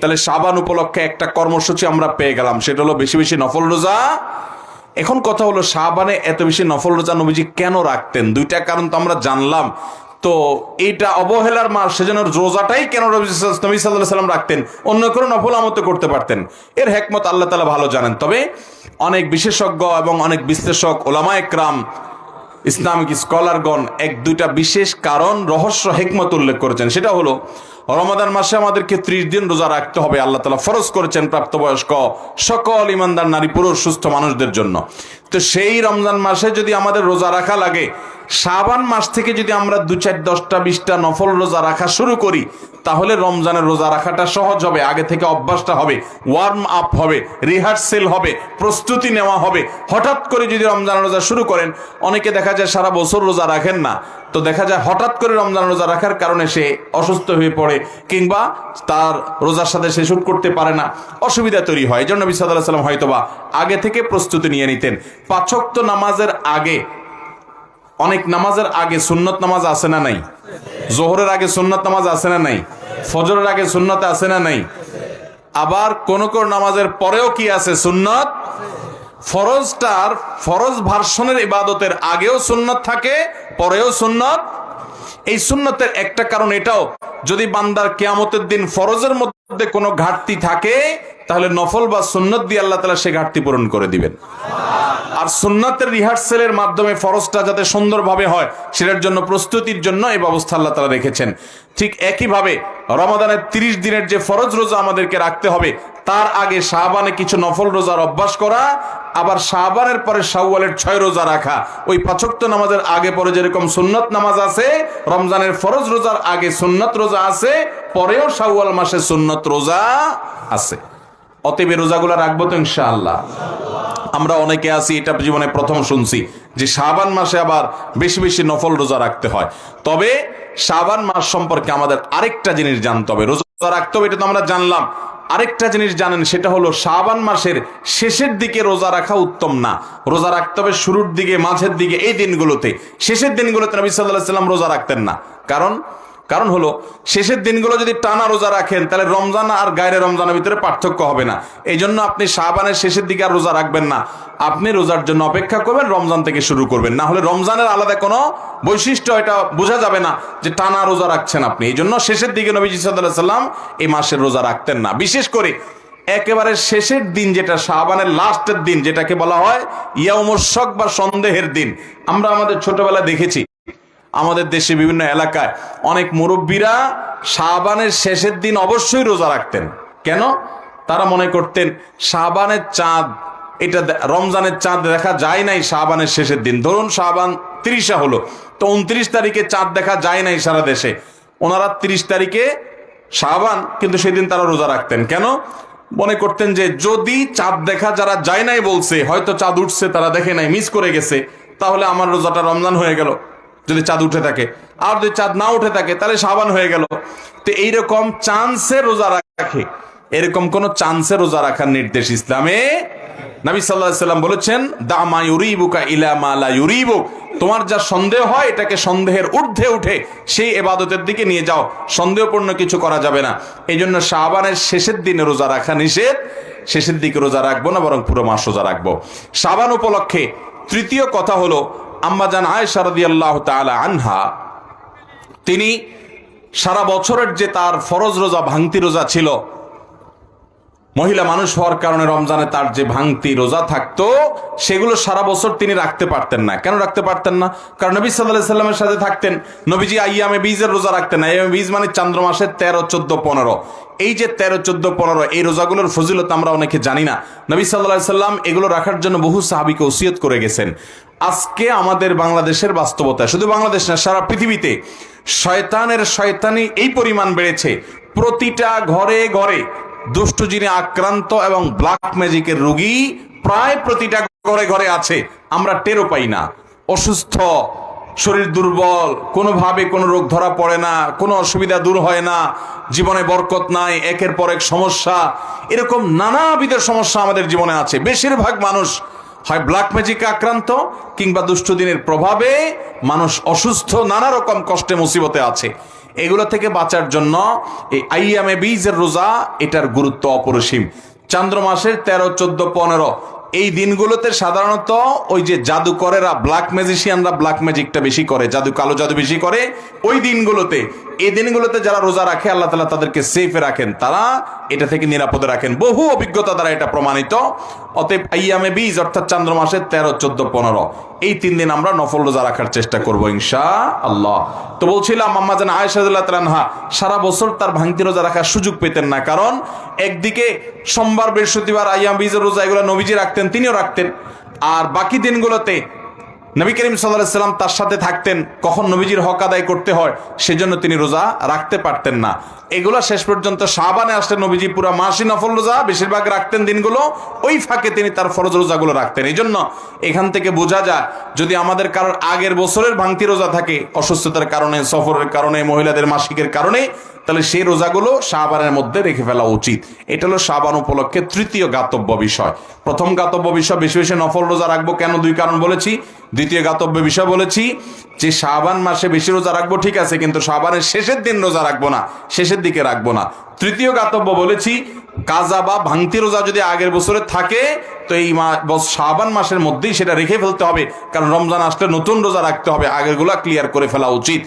তাহলে শাবান উপলক্ষে একটা কর্মসূচি আমরা পেয়ে গেলাম, সেটা হলো বেশি বেশি নফল রোজা। এখন কথা হলো শাবানে এত বেশি নফল রোজা নবীজি কেন রাখতেন? দুইটা কারণ তো আমরা জানলাম। তো এইটা অবহেলার মাস, সেজন্য রোজাটাই কেন নবী সাল্লাল্লাহু আলাইহি সাল্লাম রাখতেন? অন্য কোনো নফল আমল তো করতে পারতেন। এর হিকমত আল্লাহ তাআলা ভালো জানেন। তবে অনেক বিশেষজ্ঞ এবং অনেক বিশ্লেষক, ওলামায়ে কেরাম, ইসলামিক স্কলারগণ এক দুইটা বিশেষ কারণ, রহস্য, হিকমত উল্লেখ করেছেন। সেটা হলো রমাদান মাসে আমাদেরকে 30 দিন রোজা রাখতে হবে, আল্লাহ তাআলা ফরজ করেছেন প্রাপ্তবয়স্ক সকল ইমানদার নারী পুরুষ সুস্থ মানুষদের জন্য। তো সেই রমজান মাসে যদি আমাদের রোজা রাখা লাগে, শাবান মাস থেকে যদি আমরা 2, 4, 10টা 20টা নফল রোজা রাখা শুরু করি, তাহলে রমজানের রোজা রাখাটা সহজ হবে। আগে থেকে অভ্যাসটা হবে, ওয়ার্ম আপ হবে, রিহার্সেল হবে, প্রস্তুতি নেওয়া হবে। হঠাৎ করে যদি রমজান রোজা শুরু করেন, অনেকে দেখা যায় সারা বছর রোজা রাখেন না, তো দেখা যায় হঠাৎ করে রমজান রোজা রাখার কারণে সে অসুস্থ হয়ে পড়ে, কিংবা তার রোজার সাথে সে শুট করতে পারে না, অসুবিধা তৈরি হয়। এই জন্য নবী সাল্লাল্লাহু আলাইহি সাল্লাম হয়তোবা আগে থেকে প্রস্তুতি নিয়ে নিতেন। 5 ওয়াক্ত নামাজের আগে, অনেক নামাজের আগে সুন্নত নামাজ আছে না নাই? জোহরের আগে সুন্নত নামাজ আছে না নাই? ফজরের আগে সুন্নত আছে না নাই? আবার কোন কোন নামাজের পরেও কি আছে? সুন্নত। ফরজটার, ফরজ ভার্সনের ইবাদতের আগেও সুন্নত থাকে, পরেও সুন্নত। এই সুন্নতের একটা কারণ এটাও, যদি বান্দার কিয়ামতের দিন ফরজের মধ্যে কোনো ঘাটতি থাকে, তাহলে নফল বা সুন্নত দিয়ে আল্লাহ তাআলা সে ঘাটতি পূরণ করে দিবেন। আর সুন্নাতের রিহার্সেলের মাধ্যমে ফরজটা যাতে সুন্দরভাবে হয়, সেটার জন্য প্রস্তুতির জন্য এই ব্যবস্থা আল্লাহ তাআলা রেখেছেন। ঠিক একইভাবে রমাদানের 30 দিনের যে ফরজ রোজা আমাদেরকে রাখতে হবে, তার আগে শাবানে কিছু নফল রোজার অভ্যাস করা, আবার শাবানের পরে শাওয়ালের 6 রোজা রাখা। ওই 5 ওয়াক্ত নামাজের আগে পরে যেরকম সুন্নত নামাজ আছে, রমজানের ফরজ রোজার আগে সুন্নত রোজা আছে, পরেও শাওয়াল মাসে সুন্নত রোজা আছে। অতএব রোজাগুলো রাখবো তো ইনশাআল্লাহ। আমরা অনেকে আছি, এটা জীবনে প্রথম শুনছি যে শাবান মাসে আবার বেশি বেশি নফল রোজা রাখতে হয়। তবে শাবান মাস সম্পর্কে আমাদের আরেকটা জিনিস জানতে হবে। রোজা রাখতে হবে, এটা তো আমরা জানলাম। আরেকটা জিনিস জানেন, সেটা হলো শাবান মাসের শেষের দিকে রোজা রাখা উত্তম না। রোজা রাখতে হবে শুরুর দিকে, মাঝের দিকে, এই দিনগুলোতে। শেষের দিনগুলোতে নবী সাল্লাল্লাহু আলাইহি সাল্লাম রোজা রাখতেন না। কারণ হলো শেষের দিনগুলো যদি টানা রোজা রাখেন, তাহলে রমজান আর গায়রে রমজানের ভিতরে পার্থক্য হবে না। এই জন্য আপনি শাবানের শেষের দিকে আর রোজা রাখবেন না, আপনি রোজার জন্য অপেক্ষা করবেন, রমজান থেকে শুরু করবেন। না হলে রমজানের আলাদা কোনো বৈশিষ্ট্য এটা বোঝা যাবে না যে টানা রোজা রাখছেন আপনি। এই জন্য শেষের দিকে নবীজি সাল্লাল্লাহু আলাইহি সাল্লাম এই মাসের রোজা রাখতেন না। বিশেষ করে একেবারে শেষের দিন, যেটা শাবানের লাস্টের দিন, যেটাকে বলা হয় ইয়াউমুশ শক বা সন্দেহের দিন। আমরা আমাদের ছোটবেলায় দেখেছি, আমাদের দেশে বিভিন্ন এলাকায় অনেক মুরব্বীরা শাবানের শেষের দিন অবশ্যই রোজা রাখতেন। কেন? তারা মনে করতেন শাবানের চাঁদ, এটা রমজানের চাঁদ দেখা যায় নাই শাবানের শেষের দিন। ধরুন শাবান 30 হলো, তো 29 তারিখে চাঁদ দেখা যায় নাই সারা দেশে, ওনারা 30 তারিখে শাবান, কিন্তু সেদিন তারা রোজা রাখতেন। কেন? মনে করতেন যে যদি চাঁদ দেখা যারা যায় নাই বলছে, হয়তো চাঁদ উঠছে তারা দেখে নাই, মিস করে গেছে, তাহলে আমার রোজাটা রমজান হয়ে গেল যদি চাঁদ উঠে থাকে। আর যদি চাঁদ না উঠে থাকে তাহলে শাবান হয়ে গেল। তো এইরকম চান্সে রোজা রাখে, এরকম কোন চান্সে রোজা রাখার নির্দেশ ইসলামে। নবী সাল্লাল্লাহু আলাইহি সাল্লাম বলেছেন, দা মা ইউরিবুকা ইলা মা লা ইউরিবুক, তোমার যা সন্দেহ হয় এটাকে সন্দেহের ঊর্ধ্বে উঠে সেই ইবাদতের দিকে নিয়ে যাও, সন্দেহপূর্ণ কিছু করা যাবে না। এই জন্য শাবানের শেষের দিনে রোজা রাখা নিষেধ। শেষের দিকে রোজা রাখবো না, বরং পুরো মাস রোজা রাখবো। শাবান উপলক্ষে তৃতীয় কথা হলো, আম্মা জান আয়েশা রাদিয়াল্লাহু তাআলা আনহা, তিনি সারা বছরের যে তার ফরজ রোজা, ভাঙতি রোজা ছিল, মহিলা মানুষ হওয়ার কারণে রমজানে তার যে ভাঙতি রোজা থাকতো, সেগুলো সারা বছর তিনি রাখতে পারতেন না। কেন রাখতে পারতেন না? কারণ নবী সাল্লাল্লাহু আলাইহি সাল্লামের সাথে থাকতেন। নবীজি আইয়ামে বীজের রোজা রাখতেন না। আইয়ামে বীজ মানে চন্দ্র মাসের 13, 14, 15। এই যে 13, 14, 15 এই রোজাগুলোর ফজিলত আমরা অনেকে জানি না। নবী সাল্লাল্লাহু আলাইহি সাল্লাম এগুলো রাখার জন্য বহু সাহাবীকে ওসিয়ত করে গেছেন। আজকে আমাদের বাংলাদেশের বাস্তবতা, শুধু বাংলাদেশ না, সারা পৃথিবীতে শয়তানের শয়তানি এই পরিমাণ বেড়েছে, প্রতিটা ঘরে ঘরে দুষ্টু জিনে আক্রান্ত এবং ব্ল্যাক ম্যাজিকের রোগী প্রায় প্রতিটা ঘরে ঘরে আছে, আমরা টেরও পাই না। অসুস্থ, শরীর দুর্বল, কোনোভাবে কোনো রোগ ধরা পড়ে না, কোনো অসুবিধা দূর হয় না, জীবনে বরকত নাই, একের পর এক সমস্যা, এরকম নানাবিধ সমস্যা আমাদের জীবনে আছে। বেশিরভাগ মানুষ হয় ব্ল্যাক ম্যাজিকে আক্রান্ত, কিংবা দুষ্টু দিনের প্রভাবে মানুষ অসুস্থ, নানা রকম কষ্টে মুসিবতে আছে। এগুলো থেকে বাঁচার জন্য এই আইয়ামে বীজের রোজা, এটার গুরুত্ব অপরিসীম। চান্দ্র মাসের 13, 14, 15 এই দিনগুলোতে সাধারণত ওই যে জাদুকরেরা, ব্ল্যাক ম্যাজিশিয়ানরা ব্ল্যাক ম্যাজিকটা বেশি করে, কালো জাদু বেশি করে। ওই দিনগুলোতে, এই দিনগুলোতে যারা রোজা রাখে আল্লাহ তাআলা তাদেরকে সেফে রাখেন, তারা এটা থেকে নিরাপদে রাখেন, বহু অভিজ্ঞতা দ্বারা এটা প্রমাণিত। অতএব আইয়ামে বীজ অর্থাৎ চান্দ্র মাসের 13, 14, 15 এই 3 দিন আমরা নফল রোজা রাখার চেষ্টা করবো ইনশাআল্লাহ। তো বলছিলাম আম্মা জান আয়েশা রাদিয়াল্লাহু তাআলা আনহা সারা বছর তার ভাঙতি রোজা রাখার সুযোগ পেতেন না, কারণ একদিকে সোমবার, বৃহস্পতিবার আইয়াম বীজের রোজা এগুলো নবীজি রাখতেন, তিনিও রাখতেন। আর বাকি দিনগুলোতে নবী করিম সাল্লাল্লাহু আলাইহি ওয়াসাল্লাম তার সাথে থাকতেন, কখন নবীজির হক আদায় করতে হয় সেজন্য তিনি রোজা রাখতে পারতেন না। এগুলো শেষ পর্যন্ত শাবানে আসলে নবীজি পুরো মাসই নফল রোজা বেশিরভাগ রাখতেন দিনগুলো, ওই ফাঁকে তিনি তার ফরজ রোজাগুলো রাখতেন। এই জন্য এখান থেকে বোঝা যায়, যদি আমাদের কারোর আগের বছরের ভাঙতি রোজা থাকে অসুস্থতার কারণে, সফরের কারণে, মহিলাদের মাসিকের কারণে, তাহলে সেই রোজাগুলো শাবানের মধ্যে রেখে ফেলা উচিত। এটা হলো শাবান উপলক্ষে তৃতীয় গাতব্য বিষয়। প্রথম গাতব্য বিষয়, বেশি বেশি নফল রোজা রাখবো কেন, 2 কারণ বলেছি। দ্বিতীয় গাতব্য বিষয় বলেছি যে শাবান মাসে বেশি রোজা রাখবো ঠিক আছে, কিন্তু শাবানের শেষের দিন রোজা রাখবো না, শেষের দিকে রাখবো না। তৃতীয় গাতব্য বলেছি, কাজা বা ভাঙতি রোজা যদি আগের বছরে থাকে তো এই শাবান মাসের মধ্যেই সেটা রেখে ফেলতে হবে, কারণ রমজান আসলে নতুন রোজা রাখতে হবে, আগেরগুলা ক্লিয়ার করে ফেলা উচিত।